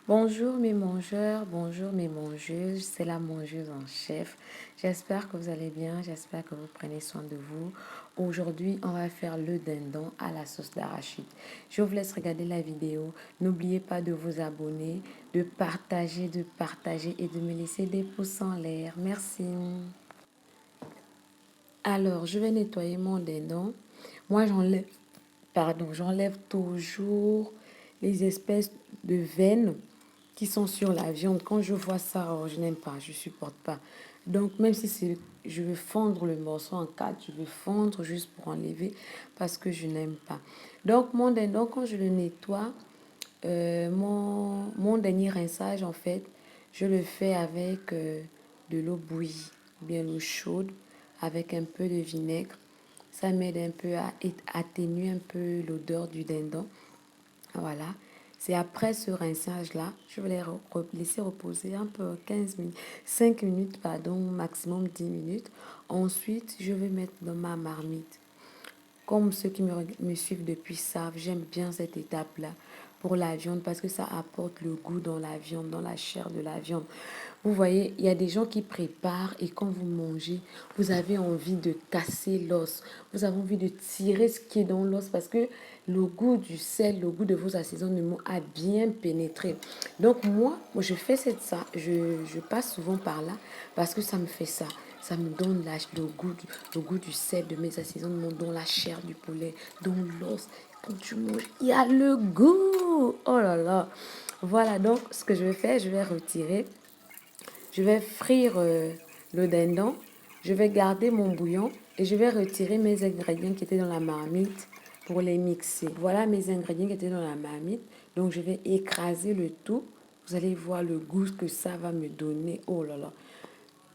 Bonjour mes mangeurs, bonjour mes mangeuses, c'est la mangeuse en chef. J'espère que vous allez bien, j'espère que vous prenez soin de vous. Aujourd'hui, on va faire le dindon à la sauce d'arachide. Je vous laisse regarder la vidéo. N'oubliez pas de vous abonner, de partager et de me laisser des pouces en l'air. Merci. Alors, je vais nettoyer mon dindon. Moi, j'enlève toujours les espèces de veines qui sont sur la viande. Quand je vois ça, oh, je n'aime pas, je supporte pas. Donc, même si je veux fondre le morceau en quatre, je veux fondre juste pour enlever parce que je n'aime pas. Donc, mon dindon, quand je le nettoie, mon dernier rinçage, en fait, je le fais avec de l'eau bouillie, bien l'eau chaude, avec un peu de vinaigre. Ça m'aide un peu à atténuer un peu l'odeur du dindon. Voilà. C'est après ce rinçage-là, je vais les laisser reposer un peu 15 minutes, 5 minutes, pardon, maximum 10 minutes. Ensuite, je vais mettre dans ma marmite. Comme ceux qui me suivent depuis savent, j'aime bien cette étape-là pour la viande parce que ça apporte le goût dans la viande, dans la chair de la viande. Vous voyez, il y a des gens qui préparent et quand vous mangez, vous avez envie de casser l'os. Vous avez envie de tirer ce qui est dans l'os parce que le goût du sel, le goût de vos assaisonnements a bien pénétré. Donc moi je passe souvent par là parce que ça me fait ça. Ça me donne le goût du sel de mes assaisonnements dans la chair du poulet, dans l'os. Quand tu manges, il y a le goût. Oh là là. Voilà, donc ce que je vais faire, je vais retirer. Je vais frire le dindon. Je vais garder mon bouillon et je vais retirer mes ingrédients qui étaient dans la marmite pour les mixer. Voilà mes ingrédients qui étaient dans la marmite. Donc je vais écraser le tout. Vous allez voir le goût que ça va me donner. Oh là là.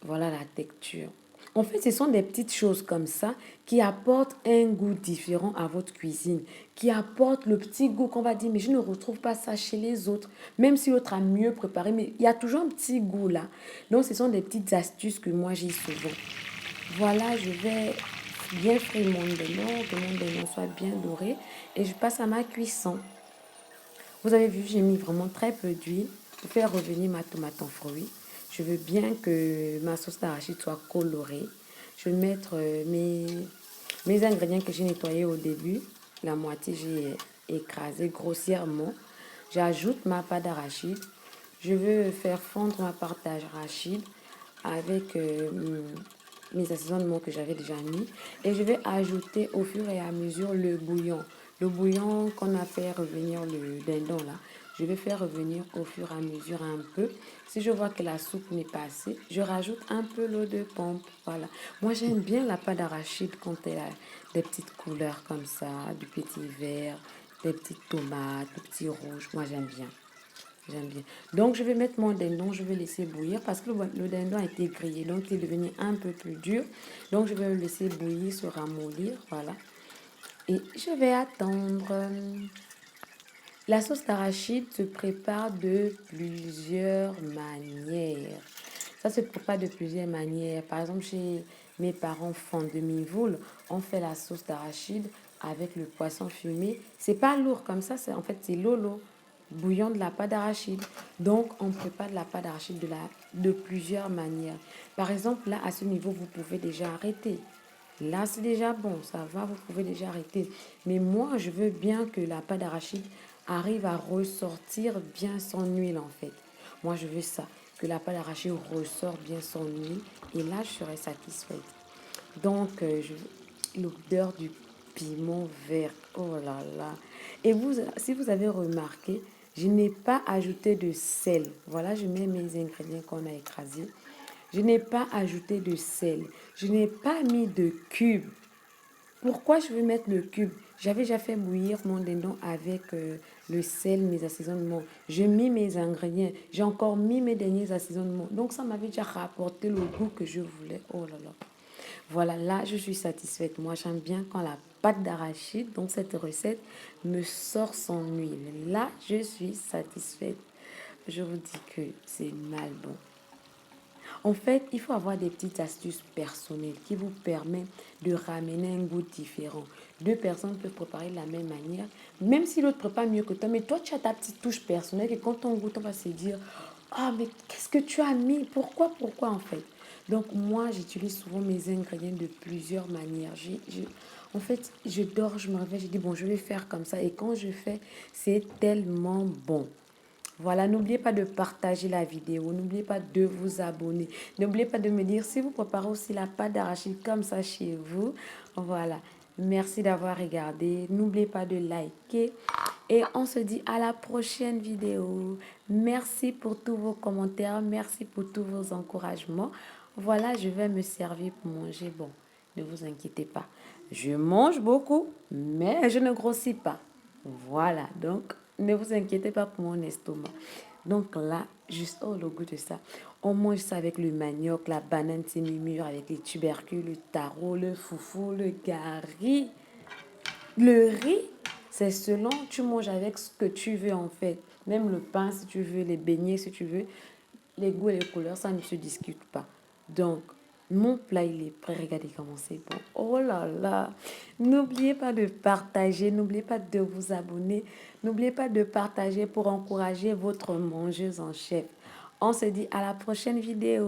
Voilà la texture. En fait, ce sont des petites choses comme ça qui apportent un goût différent à votre cuisine, qui apportent le petit goût qu'on va dire, mais je ne retrouve pas ça chez les autres, même si l'autre a mieux préparé, mais il y a toujours un petit goût là. Donc, ce sont des petites astuces que moi j'ai souvent. Voilà, je vais bien frire mon démon, que mon démon soit bien doré, et je passe à ma cuisson. Vous avez vu, j'ai mis vraiment très peu d'huile pour faire revenir ma tomate en fruits. Je veux bien que ma sauce d'arachide soit colorée. Je vais mettre mes ingrédients que j'ai nettoyés au début. La moitié, j'ai écrasé grossièrement. J'ajoute ma pâte d'arachide. Je veux faire fondre ma pâte d'arachide avec mes assaisonnements que j'avais déjà mis. Et je vais ajouter au fur et à mesure le bouillon. Le bouillon qu'on a fait revenir le dindon là. Je vais faire revenir au fur et à mesure un peu. Si je vois que la soupe n'est pas assez, je rajoute un peu l'eau de pompe. Voilà. Moi, j'aime bien la pâte d'arachide quand elle a des petites couleurs comme ça, du petit vert, des petites tomates, du petit rouge. Moi, j'aime bien. J'aime bien. Donc, je vais mettre mon dindon, je vais laisser bouillir parce que le dindon a été grillé. Donc, il est devenu un peu plus dur. Donc, je vais le laisser bouillir, se ramollir. Voilà. Et je vais attendre. La sauce d'arachide se prépare de plusieurs manières. Ça se prépare de plusieurs manières. Par exemple, chez mes parents font demi-voule, on fait la sauce d'arachide avec le poisson fumé. C'est pas lourd comme ça, en fait c'est lolo, bouillon de la pâte d'arachide. Donc on prépare de la pâte d'arachide de plusieurs manières. Par exemple, là à ce niveau, vous pouvez déjà arrêter. Là, c'est déjà bon, ça va, vous pouvez déjà arrêter. Mais moi, je veux bien que la pâte d'arachide arrive à ressortir bien son huile, en fait. Moi, je veux ça, que la pâte d'arachide ressort bien son huile. Et là, je serai satisfaite. Donc, l'odeur du piment vert, oh là là. Et vous, si vous avez remarqué, je n'ai pas ajouté de sel. Voilà, je mets mes ingrédients qu'on a écrasés. Je n'ai pas ajouté de sel. Je n'ai pas mis de cube. Pourquoi je veux mettre le cube? J'avais déjà fait bouillir mon dindon avec le sel, mes assaisonnements. J'ai mis mes ingrédients. J'ai encore mis mes derniers assaisonnements. Donc ça m'avait déjà rapporté le goût que je voulais. Oh là là. Voilà, là je suis satisfaite. Moi j'aime bien quand la pâte d'arachide, donc cette recette, me sort son huile. Là je suis satisfaite. Je vous dis que c'est mal bon. En fait, il faut avoir des petites astuces personnelles qui vous permettent de ramener un goût différent. Deux personnes peuvent préparer de la même manière, même si l'autre prépare mieux que toi, mais toi, tu as ta petite touche personnelle et quand on goûte, on va se dire, ah, mais qu'est-ce que tu as mis? Pourquoi en fait? Donc moi, j'utilise souvent mes ingrédients de plusieurs manières. En fait, je dors, je me réveille, je dis, bon, je vais faire comme ça. Et quand je fais, c'est tellement bon. Voilà, n'oubliez pas de partager la vidéo, n'oubliez pas de vous abonner, n'oubliez pas de me dire si vous préparez aussi la pâte d'arachide comme ça chez vous. Voilà, merci d'avoir regardé, n'oubliez pas de liker et on se dit à la prochaine vidéo. Merci pour tous vos commentaires, merci pour tous vos encouragements. Voilà, je vais me servir pour manger. Bon, ne vous inquiétez pas, je mange beaucoup, mais je ne grossis pas. Voilà, donc ne vous inquiétez pas pour mon estomac. Donc là, juste oh le goût de ça. On mange ça avec le manioc, la banane sémimure, avec les tubercules, le taro, le foufou, le gari. Le riz, c'est selon, tu manges avec ce que tu veux en fait. Même le pain si tu veux, les beignets si tu veux. Les goûts et les couleurs, ça ne se discute pas. Donc, mon plat, il est prêt. Regardez comment c'est bon. Oh là là. N'oubliez pas de partager. N'oubliez pas de vous abonner. N'oubliez pas de partager pour encourager votre mangeuse en chef. On se dit à la prochaine vidéo.